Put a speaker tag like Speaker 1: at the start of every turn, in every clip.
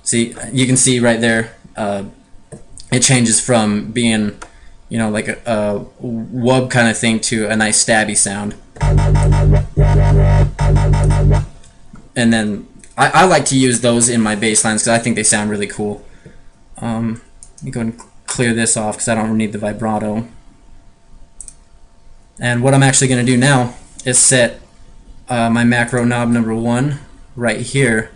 Speaker 1: See, you can see right there, it changes from being, you know, like a wub kind of thing to a nice stabby sound. And then I like to use those in my bass lines because I think they sound really cool. Let me go and clear this off because I don't need the vibrato. And what I'm actually going to do now is set my macro knob number 1 right here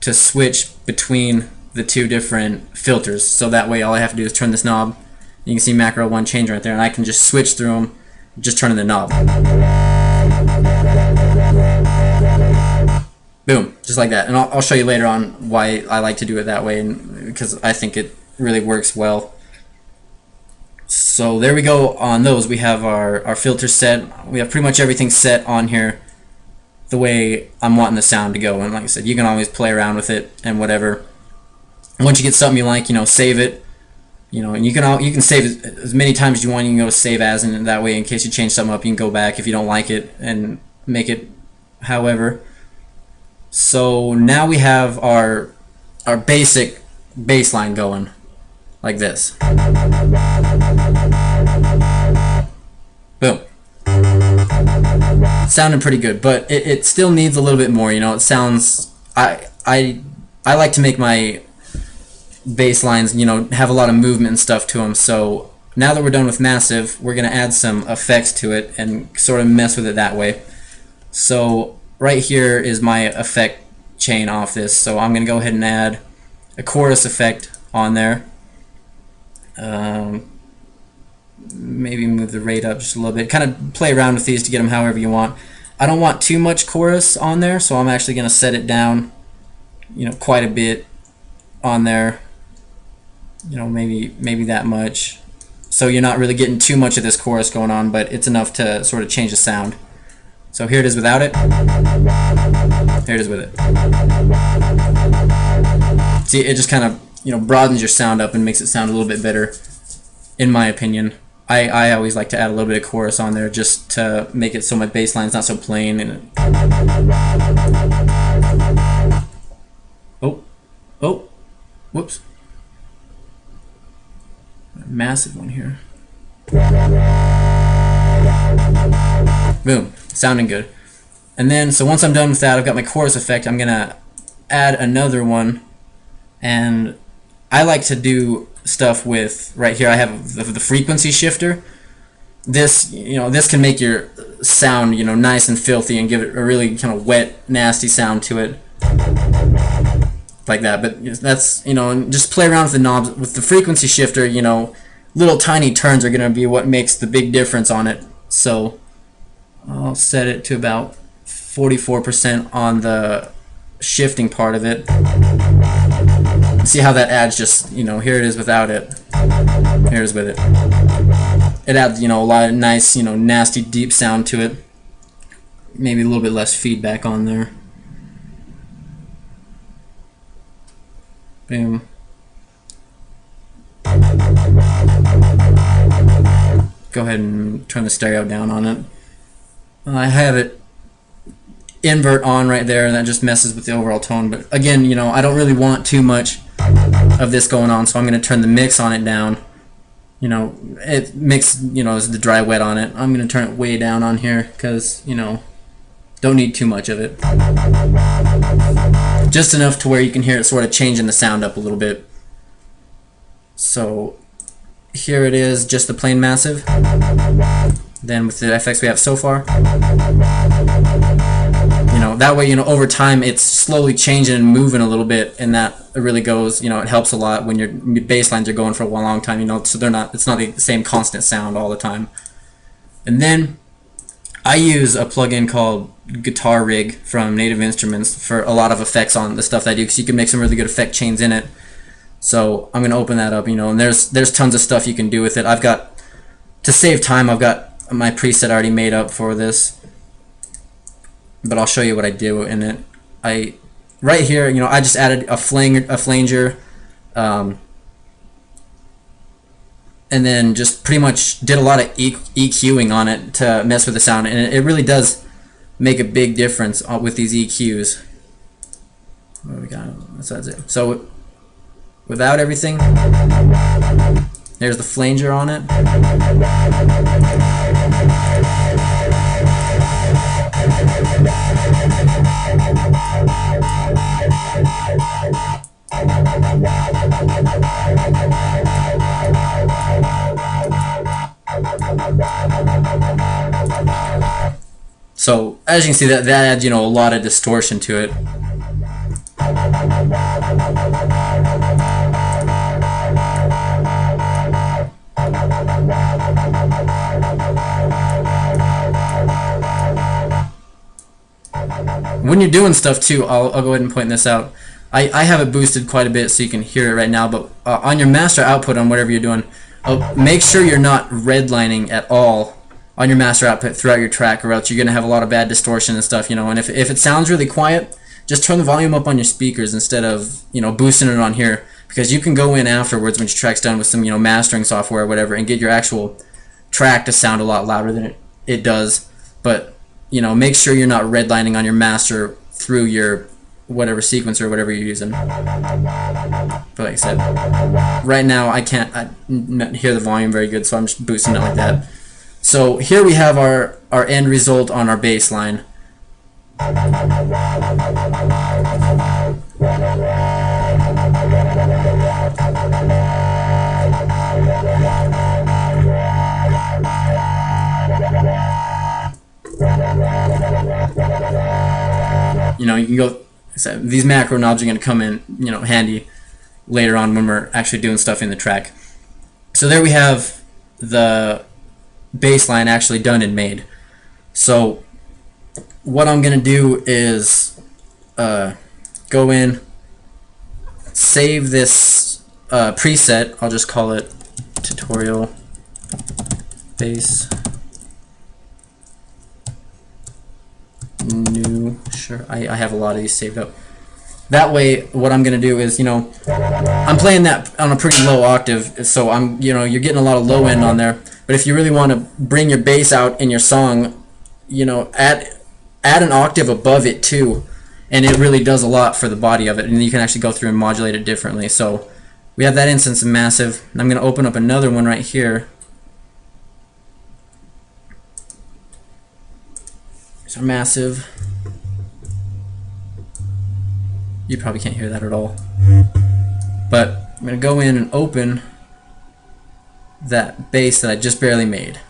Speaker 1: to switch between the two different filters. So that way all I have to do is turn this knob. You can see macro 1 change right there, and I can just switch through them just turning the knob. Boom, just like that. And I'll show you later on why I like to do it that way, and because I think it really works well. So there we go on those. We have our filter set. We have pretty much everything set on here the way I'm wanting the sound to go. And like I said, you can always play around with it and whatever. Once you get something you like, you know, save it. You know, and you can save it as many times as you want. You can go save as, and that way, in case you change something up, you can go back if you don't like it and make it however. So now we have our basic bass line going like this. Boom. Sounding pretty good, but it still needs a little bit more. You know, it sounds. I like to make my bass lines, you know, have a lot of movement and stuff to them. So now that we're done with massive, we're gonna add some effects to it and sort of mess with it that way. So right here is my effect chain off this. So I'm gonna go ahead and add a chorus effect on there. Maybe move the rate up just a little bit. Kind of play around with these to get them however you want. I don't want too much chorus on there, so I'm actually gonna set it down, you know, quite a bit on there. You know, maybe that much. So you're not really getting too much of this chorus going on, but it's enough to sort of change the sound. So here it is without it. Here it is with it. See, it just kind of, you know, broadens your sound up and makes it sound a little bit better, in my opinion. I always like to add a little bit of chorus on there just to make it so my bass line's not so plain. And oh, whoops. Massive one here. Boom, sounding good. And then, so once I'm done with that, I've got my chorus effect. I'm gonna add another one, and I like to do stuff with, right here I have the frequency shifter. This, you know, this can make your sound, you know, nice and filthy and give it a really kind of wet, nasty sound to it, like that. But that's, you know, and just play around with the knobs. With the frequency shifter, you know, little tiny turns are gonna be what makes the big difference on it. So I'll set it to about 44% on the shifting part of it. See how that adds, just, you know, here it is without it. Here it is with it. It adds, you know, a lot of nice, you know, nasty deep sound to it. Maybe a little bit less feedback on there. Boom. Go ahead and turn the stereo down on it. I have it invert on right there, and that just messes with the overall tone. But again, you know, I don't really want too much of this going on, so I'm going to turn the mix on it down. You know, it mix, you know, is the dry wet on it. I'm going to turn it way down on here because, you know, don't need too much of it. Just enough to where you can hear it sort of changing the sound up a little bit. So here it is, just the plain massive. Then with the effects we have so far, you know, that way, you know, over time it's slowly changing and moving a little bit, and that really goes, you know, it helps a lot when your bass lines are going for a long time, you know, so it's not the same constant sound all the time. And then I use a plugin called Guitar Rig from Native Instruments for a lot of effects on the stuff that I do, because you can make some really good effect chains in it. So I'm going to open that up, you know, and there's tons of stuff you can do with it. I've got, to save time, I've got my preset already made up for this, but I'll show you what I do in it. Right here, you know, I just added a flanger, and then just pretty much did a lot of EQing on it to mess with the sound, and it really does make a big difference with these EQs. What we got? That's it. So without everything, there's the flanger on it. So as you can see, that adds, you know, a lot of distortion to it. When you're doing stuff too, I'll go ahead and point this out. I have it boosted quite a bit so you can hear it right now, but on your master output on whatever you're doing, make sure you're not redlining at all on your master output throughout your track, or else you're going to have a lot of bad distortion and stuff, you know. And if it sounds really quiet, just turn the volume up on your speakers instead of, you know, boosting it on here, because you can go in afterwards when your track's done with some, you know, mastering software or whatever and get your actual track to sound a lot louder than it does. But, you know, make sure you're not redlining on your master through your whatever sequencer or whatever you're using. But like I said, right now I can't hear the volume very good, so I'm just boosting it like that. So here we have our end result on our bass line. You know, you can go, so these macro knobs are going to come in, you know, handy later on when we're actually doing stuff in the track. So there we have the bass line actually done and made. So what I'm going to do is go in, save this preset. I'll just call it tutorial bass new. Sure, I have a lot of these saved up. That way, what I'm going to do is, you know, I'm playing that on a pretty low octave, so I'm, you know, you're getting a lot of low end on there. But if you really want to bring your bass out in your song, you know, add an octave above it too, and it really does a lot for the body of it. And you can actually go through and modulate it differently. So we have that instance of massive. And I'm going to open up another one right here. So massive. You probably can't hear that at all. But I'm going to go in and open that bass that I just barely made.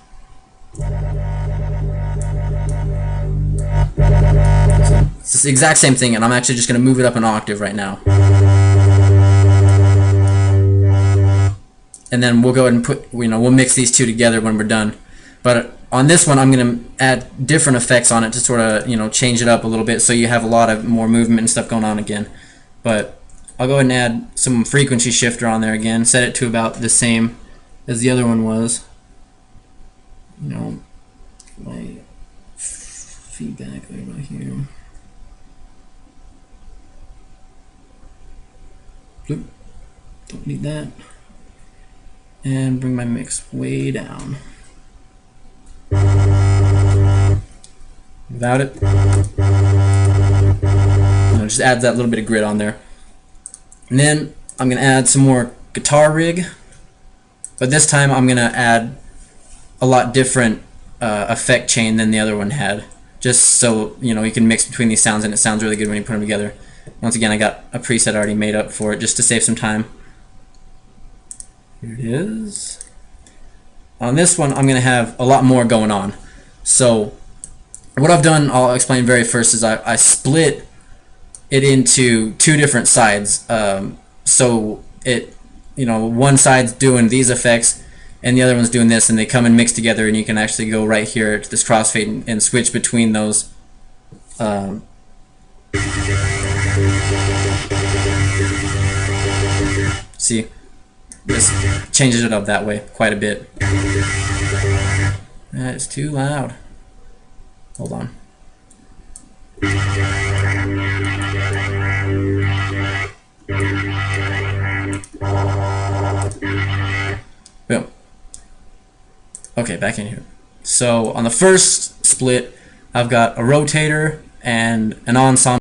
Speaker 1: So it's the exact same thing, and I'm actually just going to move it up an octave right now. And then we'll go ahead and put, you know, we'll mix these two together when we're done. But on this one, I'm going to add different effects on it to sort of, you know, change it up a little bit so you have a lot of more movement and stuff going on again. But I'll go ahead and add some frequency shifter on there again, set it to about the same as the other one was. You know, my feedback right here. Bloop. Don't need that. And bring my mix way down. Without it, just adds that little bit of grit on there. And then I'm going to add some more guitar rig, but this time I'm going to add a lot different effect chain than the other one had, just so, you know, you can mix between these sounds and it sounds really good when you put them together. Once again, I got a preset already made up for it just to save some time. Here it is. On this one, I'm going to have a lot more going on. So what I've done, I'll explain very first, is I split it into two different sides. So it, you know, one side's doing these effects and the other one's doing this, and they come and mix together, and you can actually go right here to this crossfade and switch between those. See, this changes it up that way quite a bit. That is too loud. Hold on. Boom. Okay, back in here. So on the first split, I've got a rotator and an ensemble.